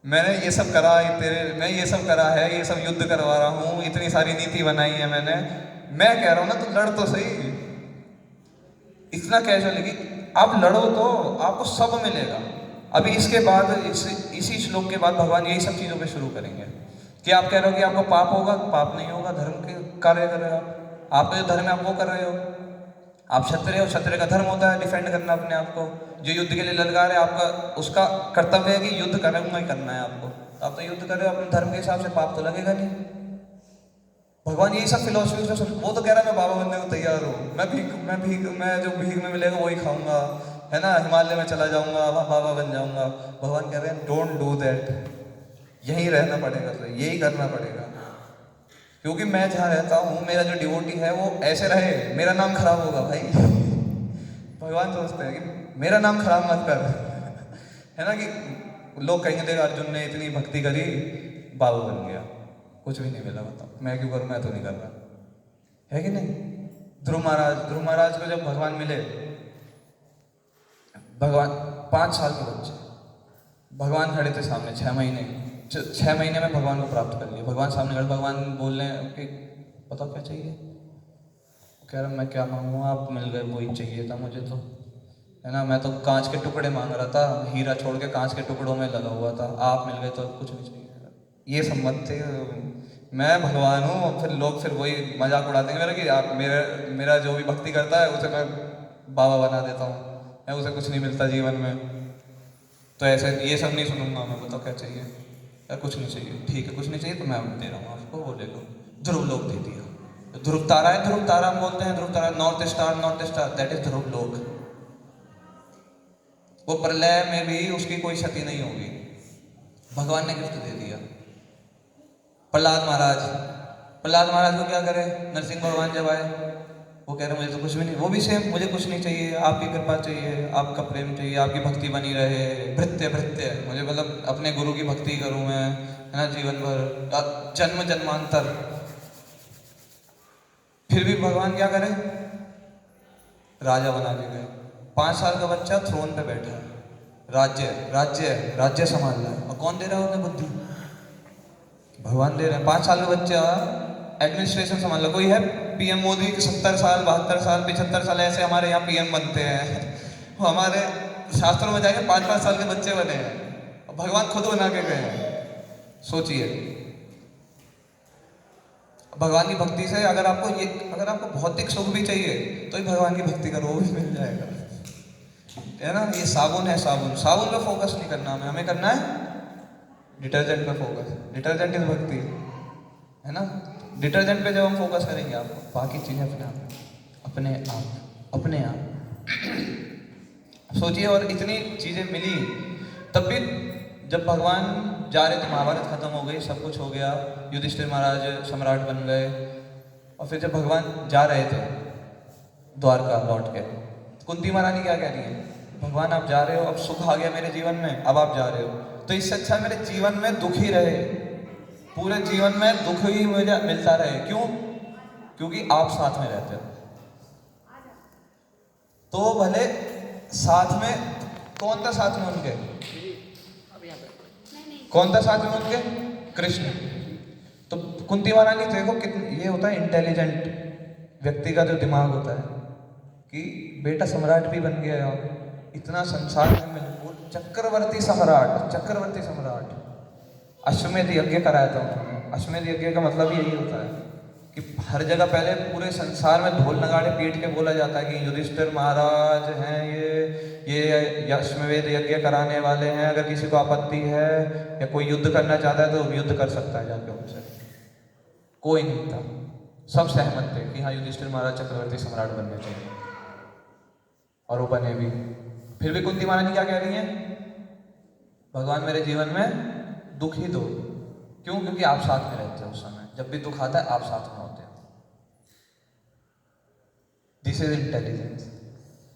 मैंने ये सब करा, मैं ये सब करा है, ये सब युद्ध करवा रहा हूँ, इतनी सारी नीति बनाई है मैंने। मैं कह रहा हूँ ना, तो लड़ तो सही। इतना कैजुअल कि आप लड़ो तो आपको सब मिलेगा। अभी इसके बाद इसी श्लोक के बाद भगवान यही सब चीजों पे शुरू करेंगे कि आप कह रहे हो कि आपको पाप होगा, पाप नहीं होगा, धर्म के कार्य कर रहे हो आप। आपका जो धर्म है आप वो कर रहे हो। आप क्षत्रिय हो, क्षत्रिय का धर्म होता है डिफेंड करना अपने आप को। जो युद्ध के लिए ललकार है आपका, उसका कर्तव्य है कि युद्ध करूंगा ही करना है आपको। तो आप तो युद्ध कर रहे हो अपने धर्म के हिसाब से, पाप तो लगेगा नहीं। भगवान यही सब फिलोसफी से वो तो कह रहा है मैं बाबा बनने को तैयार हूँ, मैं जो भीख में मिलेगा वही खाऊंगा, है ना, हिमालय में चला जाऊंगा, वहाँ बाबा बन जाऊंगा। भगवान कह रहे हैं डोंट डू दैट, यहीं रहना पड़ेगा, तो यही करना पड़ेगा। क्योंकि मैं जहाँ रहता हूँ, मेरा जो डिवोटी है वो ऐसे रहे, मेरा नाम खराब होगा भाई। भगवान सोचते हैं कि मेरा नाम खराब मत कर। है ना, कि लोग कहेंगे देखा अर्जुन ने इतनी भक्ति करी, बाबा बन गया, कुछ भी नहीं मिला, बताओ मैं क्यों करूँ, मैं तो नहीं कर रहा, है कि नहीं। ध्रुव महाराज को जब भगवान मिले, भगवान 5 साल के बच्चे, भगवान खड़े थे सामने 6 महीने, 6 महीने में भगवान को प्राप्त कर लिया। भगवान सामने खड़े, भगवान बोल रहे हैं कि बताओ क्या चाहिए। कह रहा मैं क्या मांगू, आप मिल गए, वही चाहिए था मुझे तो, है ना। मैं तो कांच के टुकड़े मांग रहा था, हीरा छोड़ के कांच के टुकड़ों में लगा हुआ था, आप मिल गए तो कुछ नहीं चाहिए। ये सम्मत थे, मैं भगवान हूँ। फिर लोग फिर वही मजाक उड़ाते हैं मेरा कि आप मेरा जो भी भक्ति करता है उसे मैं बाबा बना देता हूँ, मैं उसे कुछ नहीं मिलता जीवन में। तो ऐसे ये सब नहीं सुनूंगा मैं, बताओ क्या चाहिए। यार कुछ नहीं चाहिए, ठीक है कुछ नहीं चाहिए तो मैं दे रहा हूँ आपको, वो ले लो। ध्रुव लोक दे दिया। तो ध्रुव तारा है, ध्रुव तारा हम बोलते हैं, ध्रुव तारा north star, north star that is Dhruva लोक। वो प्रलय में भी उसकी कोई क्षति नहीं होगी, भगवान ने गिफ्ट दे दिया। प्रहलाद महाराज को क्या करे, नरसिंह भगवान जब आए, वो कह रहे मुझे तो कुछ भी नहीं, वो भी सेम, मुझे कुछ नहीं चाहिए, आपकी कृपा चाहिए, आपका प्रेम चाहिए, आपकी भक्ति बनी रहे, भृत्य भृत्य मुझे, मतलब अपने गुरु की भक्ति करूं मैं, है ना, जीवन भर, जन्म जन्मांतर। फिर भी भगवान क्या करे, राजा बना के गए। 5 साल का बच्चा थ्रोन पे बैठा है, राज्य राज्य राज्य संभाल रहा है, और कौन दे रहा है उन्हें बुद्धि, भगवान दे रहे हैं। 5 साल का बच्चा एडमिनिस्ट्रेशन संभाल लो। कोई है पीएम मोदी के 70 साल, 72 साल, 75 साल, ऐसे हमारे यहाँ पीएम बनते हैं। वो हमारे शास्त्रों में जाके 5-5 साल के बच्चे बने हैं, और भगवान खुद बना के गए हैं। सोचिए, भगवान की भक्ति से अगर आपको भौतिक सुख भी चाहिए तो ही भगवान की भक्ति करो, वो भी मिल जाएगा, है ना। ये साबुन है, साबुन पे फोकस नहीं करना हमें करना है डिटर्जेंट पे फोकस। डिटर्जेंट इज भक्ति, है ना। डिटर्जेंट पे जब हम फोकस करेंगे, आपको बाकी चीजें अपने आप सोचिए। और इतनी चीजें मिली, तब भी जब भगवान जा रहे थे, महाभारत खत्म हो गई, सब कुछ हो गया, युधिष्ठिर महाराज सम्राट बन गए, और फिर जब भगवान जा रहे थे द्वारका लौट के, कुंती महारानी क्या कह रही है, भगवान आप जा रहे हो, अब सुख आ गया मेरे जीवन में, अब आप जा रहे हो, तो इससे अच्छा मेरे जीवन में दुख ही रहे, पूरे जीवन में दुख ही मुझे मिलता रहे। क्यों? क्योंकि आप साथ में रहते हो। तो भले साथ में, कौन था साथ में उनके, कौन था साथ में उनके, कृष्ण। तो कुंती महारानी देखो कितनी, ये होता है इंटेलिजेंट व्यक्ति का जो दिमाग होता है, कि बेटा सम्राट भी बन गया, इतना संसार में चक्रवर्ती सम्राट, अश्वमेध यज्ञ कराया था उन्होंने। अश्वमेध यज्ञ का मतलब यही होता है कि हर जगह पहले पूरे संसार में ढोल नगाड़े पीट के बोला जाता है कि युधिष्ठिर महाराज हैं ये अश्वमेध यज्ञ कराने वाले हैं, अगर किसी को आपत्ति है या कोई युद्ध करना चाहता है तो युद्ध कर सकता है जाके उनसे। कोई नहीं था, सब सहमत थे कि हाँ युधिष्ठिर महाराज चक्रवर्ती सम्राट बनने चाहिए, और वो बने भी। फिर भी कुंती महारानी क्या कह रही है, भगवान मेरे जीवन में दुख ही दो। क्यों? क्योंकि आप साथ में रहते हो, उस समय जब भी दुख आता है आप साथ में होते हो। This is intelligence.